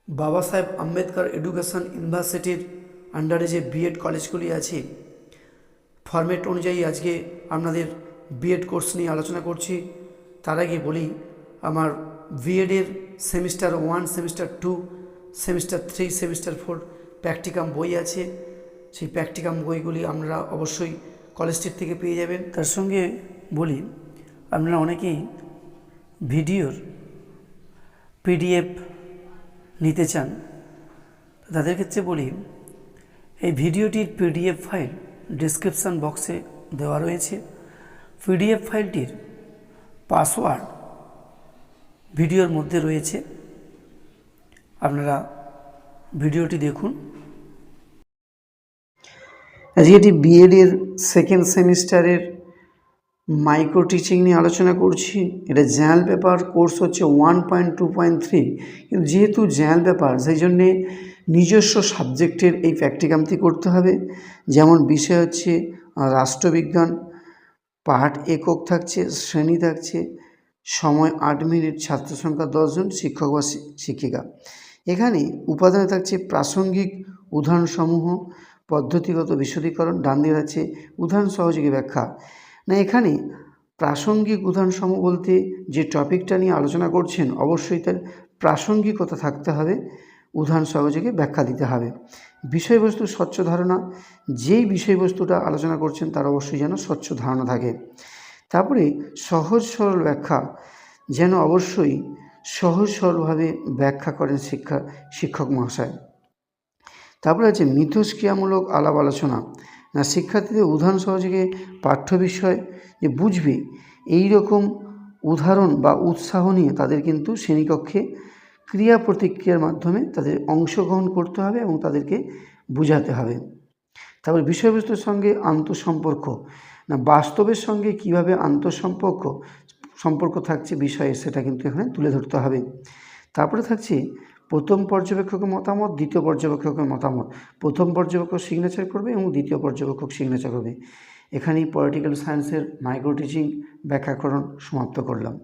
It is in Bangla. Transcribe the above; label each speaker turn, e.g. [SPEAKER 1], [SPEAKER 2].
[SPEAKER 1] বাবা সাহেব আম্বেদকর এডুকেশন ইউনিভার্সিটির আন্ডারে যে বিএড কলেজগুলি আছে, ফরম্যাট অনুযায়ী আজকে আপনাদের বিএড কোর্স নিয়ে আলোচনা করছি। তার আগে বলি, আমার বিএডের semester 1, semester 2, semester 3, semester 4 practicum বই আছে। সেই প্র্যাকটিকাম বইগুলি আপনারা অবশ্যই কলেজটির থেকে পেয়ে যাবেন। তার সঙ্গে বলি, আপনারা অনেকেই ভিডিওর পিডিএফ নিতে চান, তাদের ক্ষেত্রে বলি, এই ভিডিওটির পিডিএফ ফাইল ডেসক্রিপশান বক্সে দেওয়া রয়েছে। পিডিএফ ফাইলটির পাসওয়ার্ড ভিডিওর মধ্যে রয়েছে, আপনারা ভিডিওটি দেখুন। আজকে এটি বিএডের সেকেন্ড সেমিস্টারের মাইক্রো টিচিং নিয়ে আলোচনা করছি। এটা জেনারেল পেপার, কোর্স হচ্ছে 1.2.3, কিন্তু যেহেতু জেনারেল পেপার সেই জন্যে নিজস্ব সাবজেক্টের এই প্র্যাকটিকামটি করতে হবে। যেমন বিষয় হচ্ছে রাষ্ট্রবিজ্ঞান, পাঠ একক থাকছে, শ্রেণী থাকছে, সময় 8 মিনিট, ছাত্র সংখ্যা 10 জন, শিক্ষক বা শিক্ষিকা। এখানে উপাদানে থাকছে প্রাসঙ্গিক উদাহরণসমূহ, পদ্ধতিগত বিশদীকরণ, ডান দিকে আছে উদাহরণ সহযোগী ব্যাখ্যা। না, এখানে প্রাসঙ্গিক উদাহরণসমূহ বলতে যে টপিকটা নিয়ে আলোচনা করছেন অবশ্যই তার প্রাসঙ্গিকতা থাকতে হবে, উদাহরণ সহযোগে ব্যাখ্যা দিতে হবে। বিষয়বস্তু স্বচ্ছ ধারণা, যেই বিষয়বস্তুটা আলোচনা করছেন তার অবশ্যই যেন স্বচ্ছ ধারণা থাকে। তারপরে সহজ সরল ব্যাখ্যা, যেন অবশ্যই সহজ সরলভাবে ব্যাখ্যা করেন শিক্ষক মহাশয়। তারপরে আছে মিথস্ক্রিয়ামূলক আলাপ আলোচনা। না, শিক্ষার্থীদের উদাহরণ সহযোগে পাঠ্য বিষয় যে বুঝবে এই রকম উদাহরণ বা উৎসাহ নিয়ে তাদের কিন্তু শ্রেণীকক্ষে ক্রিয়া প্রতিক্রিয়ার মাধ্যমে তাদের অংশগ্রহণ করতে হবে এবং তাদেরকে বোঝাতে হবে। তারপর বিষয়বস্তুর সঙ্গে আন্তঃসম্পর্ক, না বাস্তবের সঙ্গে কীভাবে সম্পর্ক থাকছে বিষয়ে, সেটা কিন্তু এখানে তুলে ধরতে হবে। তারপরে থাকছে প্রথম পর্যবেক্ষকের মতামত, দ্বিতীয় পর্যবেক্ষকের মতামত। প্রথম পর্যবেক্ষক সিগনেচার করবে এবং দ্বিতীয় পর্যবেক্ষক সিগনেচার করবে। এখানেই পলিটিক্যাল সায়েন্সের মাইক্রো টিচিং ব্যাখ্যাকরণ সমাপ্ত করলাম।